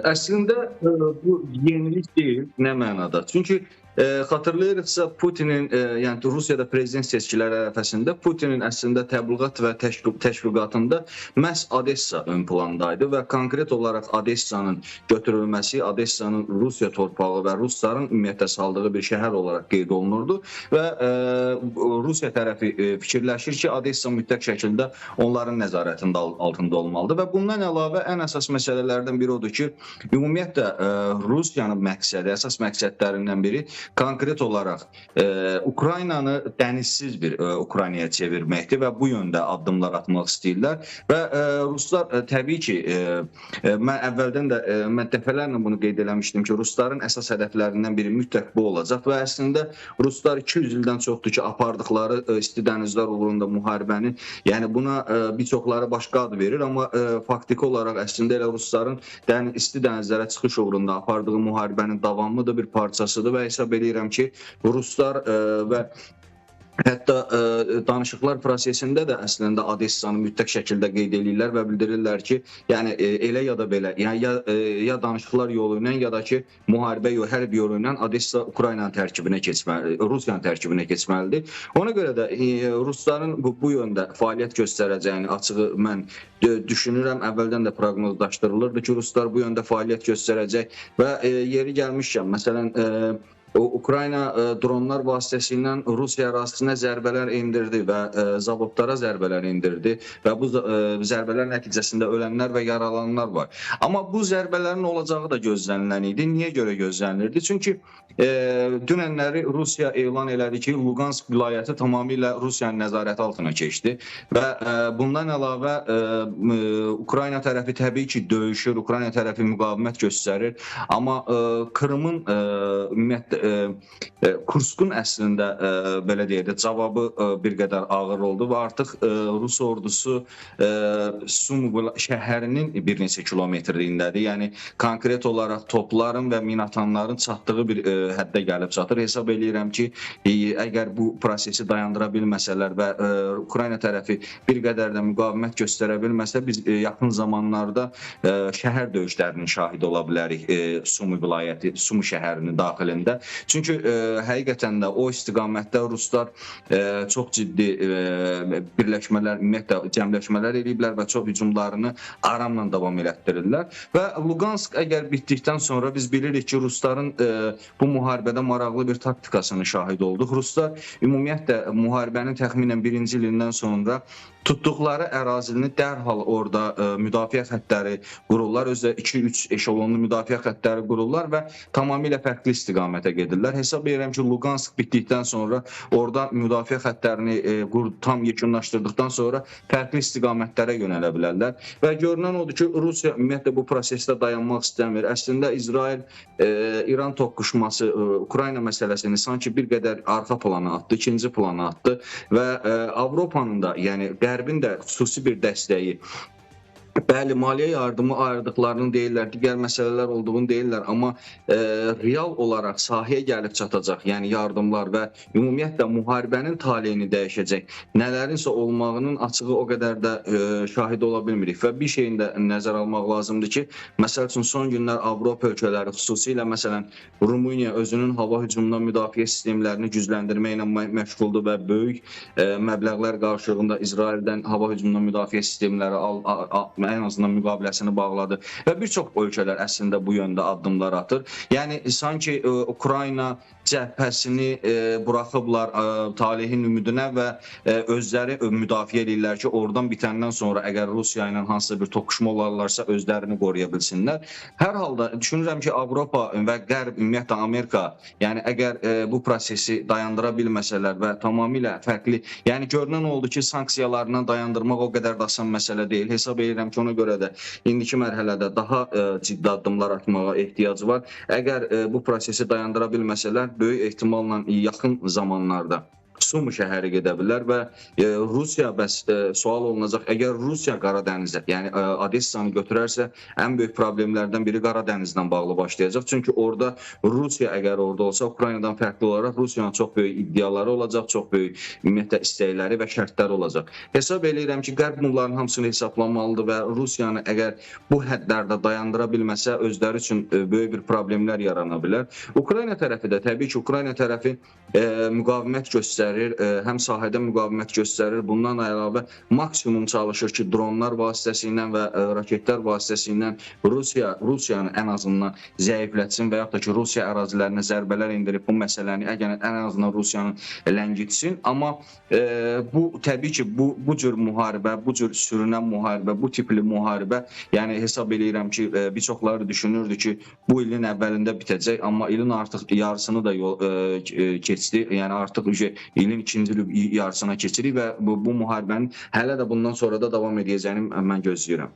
Əslində bu yenilik deyil, nə mənada? Çünki xatırlayırıqsa Putinin, yəni Rusiyada prezident seçkiləri ərəfəsində Putinin əslində təbliğat və təşviqatında məhz Odessa ön plandaydı və konkret olaraq Odessanın götürülməsi, Odessanın Rusiya torpağı və rusların ümumiyyətlə saldığı bir şəhər olaraq qeyd olunurdu və Rusiya tərəfi fikirləşir ki, Odessa mütləq şəkildə onların nəzarətində altında olmalıdır və bundan əlavə ən əsas məsələlərdən biri odur ki, ümumiyyətlə Rusiyanın məqsədi, əsas məqsədlərindən biri konkret olaraq Ukraynanı dənizsiz bir Ukraynaya çevirməkdir və bu yöndə addımlar atmaq istəyirlər və ruslar təbii ki, mən əvvəldən də mən dəfələrlə bunu qeyd eləmişdim ki, rusların əsas hədəflərindən biri mütləq bu olacaq və əslində ruslar 200 ildən çoxdur ki, apardıqları isti dənizlər uğrunda müharibəni, yəni buna bir çoxları başqa ad verir, amma faktiki olaraq əslində elə rusların isti dənizlərə çıxış uğrunda apardığı müharibənin davamlı da bir parçasıdır və hesab edirəm ki, ruslar və hətta danışıqlar prosesində də əslində Odessanı mütləq şəkildə qeyd edirlər və bildirirlər ki, yəni elə ya da belə, yəni ya danışıqlar yolu ilə ya da ki, müharibə yolu, hərb yolu ilə Odessa Ukraynanın tərkibinə keçməlidir, Rusiyanın tərkibinə keçməlidir. Ona görə də rusların bu yöndə fəaliyyət göstərəcəyini açığı mən düşünürəm, əvvəldən də proqnozlaşdırılırdı ki, ruslar bu yöndə fəaliyyət göstərəcək və yeri gəlmişkən, məsələn, Ukrayna dronlar vasitəsilə Rusiya ərazisinə zərbələr endirdi və zavodlara zərbələr endirdi və bu zərbələr nəticəsində ölənlər və yaralananlar var. Amma bu zərbələrin olacağı da gözlənilən idi. Niyə görə gözlənilirdi? Çünki dünənləri Rusiya elan elədi ki, Luqansk vilayəti tamamilə Rusiyanın nəzarəti altına keçdi və bundan əlavə Ukrayna tərəfi təbii ki, döyüşür, Ukrayna tərəfi müqavimət göstərir, amma Krımın ümumiyyətlə Kurskun əslində belə deyək də cavabı bir qədər ağır oldu və artıq Rus ordusu Sumi şəhərinin bir neçə kilometrliyindədir. Yəni konkret olaraq topların və minatanların çatdığı bir həddə gəlib çatır. Hesab edirəm ki, əgər bu prosesi dayandıra bilməsələr və Ukrayna tərəfi bir qədər də müqavimət göstərə bilməsə, biz yaxın zamanlarda şəhər döyüşlərinin şahidi ola bilərik Sumi vilayəti, Sumi şəhərinin daxilində. Çünki həqiqətən də o istiqamətdə ruslar çox ciddi birləşmələr, ümumiyyətlə cəmləşmələr ediblər və çox hücumlarını aramla davam elətdirirlər. Və Luqansk əgər bitdikdən sonra biz bilirik ki, rusların bu müharibədə maraqlı bir taktikasını şahid olduq. Ruslar ümumiyyətlə müharibənin təxminən 1-ci ilindən sonra tutduqları ərazini dərhal orada müdafiə xəttləri qururlar, özdə 2-3 eşelonlu müdafiə xəttləri qururlar və tamamilə fərqli istiqamətə gedirlər. Hesab edirəm ki, Luqansk bitdikdən sonra orada müdafiə xəttlərini tam yekunlaşdırdıqdan sonra fərqli istiqamətlərə yönələ bilərlər. Və görünən odur ki, Rusiya ümumiyyətlə bu prosesdə dayanmaq istəmir. Əslində İsrail-İran toqquşması Ukrayna məsələsini sanki bir qədər arxa plana atdı, ikinci plana atdı və Avropanın da, yəni Qərbin də xüsusi bir dəstəyi, bəli, maliyyə yardımı ayırdıqlarını deyirlər, digər məsələlər olduğunu deyirlər, amma real olaraq sahəyə gəlib çatacaq, yəni yardımlar və ümumiyyətlə müharibənin taleyini dəyişəcək, nələrinsə olmağının açığı o qədər də şahid ola bilmirik və bir şeyin də nəzər almaq lazımdır ki, məsəl üçün son günlər Avropa ölkələri, xüsusilə məsələn Rumıniya özünün hava hücumundan müdafiə sistemlərini gücləndirməklə məşğuldur və böyük məbləğlər qarşılığında İsraildən hava hücumundan müdafiə sistemləri ən azından müqaviləsini bağladı və bir çox ölkələr əslində bu yöndə addımlar atır. Yəni sanki Ukrayna cəbhəsini buraxıblar talehin ümidinə və özləri müdafiə edirlər ki, oradan bitəndən sonra əgər Rusiya ilə hansısa bir toqquşma olarlarsa özlərini qoruya bilsinlər. Hər halda düşünürəm ki, Avropa və Qərb, ümumiyyətlə Amerika, yəni əgər bu prosesi dayandıra bilməsələr və tamamilə fərqli, yəni görünən oldu ki, sanksiyalarından dayandırmaq o qədər də asan məsələ deyil. Hesab edirəm ki, ona görə də indiki mərhələdə daha ciddi addımlar atmağa ehtiyac var. Əgər bu prosesi dayandıra bilməsələr, böyük ehtimalla yaxın zamanlarda Sumi şəhəri gedə bilər və Rusiya bəs sual olunacaq, əgər Rusiya Qara dənizə, yəni Odessanı götürərsə, ən böyük problemlərdən biri Qara dənizlə bağlı başlayacaq. Çünki orada Rusiya əgər orada olsa, Ukraynadan fərqli olaraq Rusiyanın çox böyük iddiaları olacaq, çox böyük ümumiyyətlə istəkləri və şərtləri olacaq. Hesab eləyirəm ki, Qərb bunların hamısını hesablamalıdır və Rusiyanı əgər bu hədlərdə dayandıra bilməsə, özləri üçün böyük bir problemlər yarana bilər. Ukrayna tərəfi də, təbii ki, Ukrayna tərəfi müqavimət göstərir, həm sahədə müqavimət göstərir. Bundan əlavə maksimum çalışır ki, dronlar vasitəsilə və raketlər vasitəsilə Rusiyanı ən azından zəiflətsin və yaxud da ki, Rusiya ərazilərinə zərbələr endirib bu məsələni ən azından Rusiyanı ləngitsin. Amma bu təbii ki, bu cür müharibə, bu cür sürünən müharibə, bu tipli müharibə, yəni hesab eləyirəm ki, bir çoxları düşünürdü ki, bu ilin əvvəlində bitəcək, amma ilin artıq yarısını da keçdi. Yəni artıq ilin ikinci yarısına keçirik və bu müharibənin hələ də bundan sonra da davam edəcəyini mən gözləyirəm.